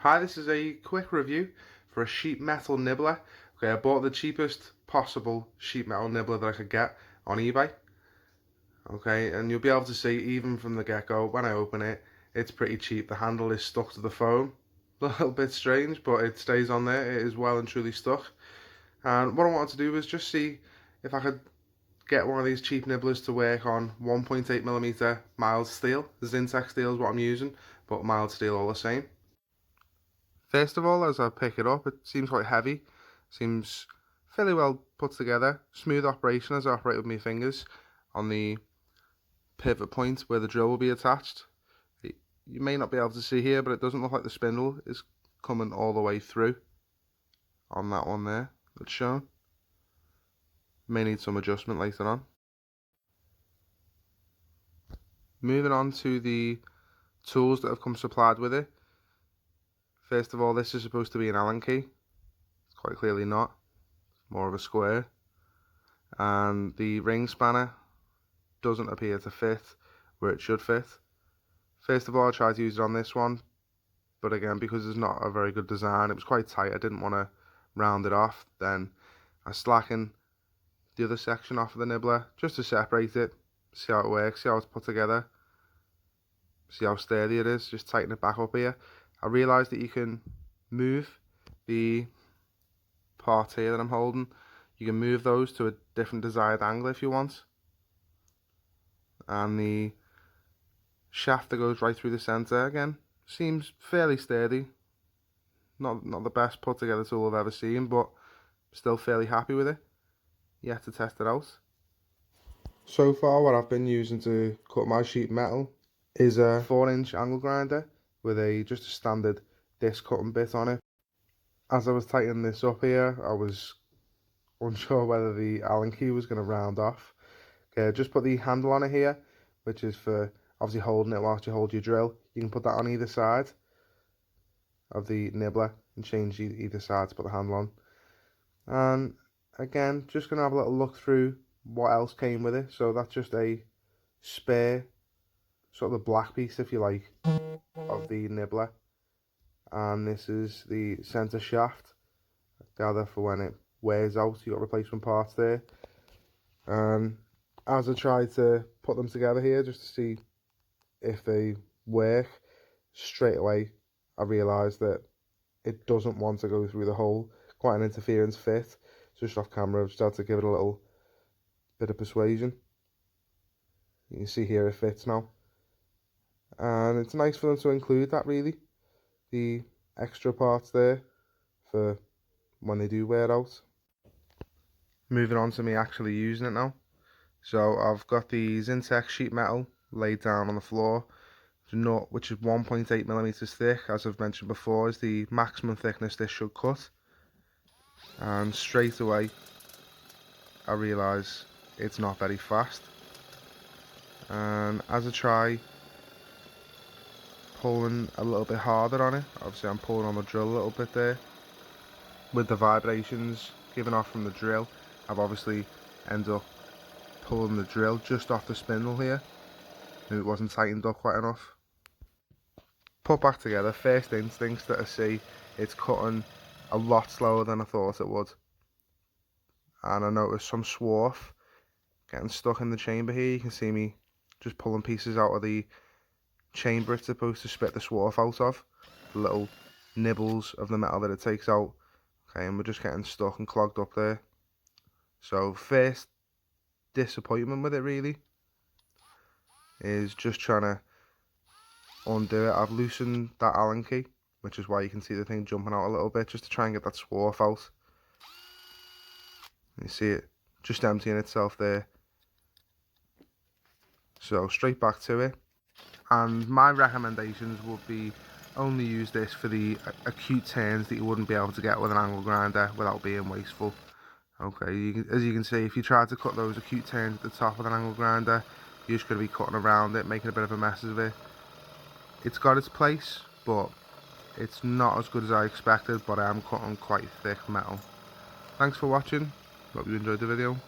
Hi, this is a quick review for a sheet metal nibbler. Okay, I bought the cheapest possible sheet metal nibbler that I could get on eBay. Okay, and you'll be able to see even from the get-go, when I open it, it's pretty cheap. The handle is stuck to the foam. A little bit strange, but it stays on there. It is well and truly stuck. And what I wanted to do was just see if I could get one of these cheap nibblers to work on 1.8mm mild steel. Zintec steel is what I'm using, but mild steel all the same. First of all, as I pick it up, it seems quite heavy. Seems fairly well put together. Smooth operation as I operate with my fingers on the pivot point where the drill will be attached. You may not be able to see here, but it doesn't look like the spindle is coming all the way through on that one there that's shown. May need some adjustment later on. Moving on to the tools that have come supplied with it. First of all, this is supposed to be an Allen key. It's quite clearly not. It's more of a square. And the ring spanner doesn't appear to fit where it should fit. First of all, I tried to use it on this one, but again, because it's not a very good design, it was quite tight. I didn't want to round it off. Then I slacken the other section off of the nibbler just to separate it, see how it works, see how it's put together, see how sturdy it is. Just tighten it back up here. I realised that you can move the part here that I'm holding. You can move those to a different desired angle if you want. And the shaft that goes right through the centre again seems fairly sturdy. Not the best put together tool I've ever seen, but still fairly happy with it. Yet to test it out. So far, what I've been using to cut my sheet metal is a 4-inch angle grinder with just a standard disc cutting bit on it. As I was tightening this up here, I was unsure whether the Allen key was going to round off. Okay, just put the handle on it here, which is for obviously holding it whilst you hold your drill. You can put that on either side of the nibbler and change either side to put the handle on. And again, just going to have a little look through what else came with it. So that's just a spare, sort of the black piece, if you like, of the nibbler. And this is the centre shaft. I gather for when it wears out, you've got replacement parts there. And as I tried to put them together here, just to see if they work, straight away I realised that it doesn't want to go through the hole. Quite an interference fit. Just off camera, I've just had to give it a little bit of persuasion. You can see here it fits now. And it's nice for them to include that, really. The extra parts there for when they do wear out. Moving on to me actually using it now. So I've got the zintec sheet metal laid down on the floor. The nut, which is 1.8mm thick, as I've mentioned before, is the maximum thickness this should cut. And straight away I realise it's not very fast. And as I try pulling a little bit harder on it, obviously I'm pulling on the drill a little bit there, with the vibrations giving off from the drill, I've obviously ended up pulling the drill just off the spindle here. Maybe it wasn't tightened up quite enough. Put back together, first instincts that I see, it's cutting a lot slower than I thought it would. And I noticed some swarf getting stuck in the chamber here. You can see me just pulling pieces out of the chamber it's supposed to spit the swarf out of. The little nibbles of the metal that it takes out. Okay, and we're just getting stuck and clogged up there. So first disappointment with it really is just trying to undo it. I've loosened that Allen key, which is why you can see the thing jumping out a little bit, just to try and get that swarf out. You see it just emptying itself there. So straight back to it. And my recommendations would be only use this for the acute turns that you wouldn't be able to get with an angle grinder without being wasteful. Okay, as you can see, if you try to cut those acute turns at the top with an angle grinder, you're just going to be cutting around it, making a bit of a mess of it. It's got its place, but it's not as good as I expected, but I am cutting quite thick metal. Thanks for watching, hope you enjoyed the video.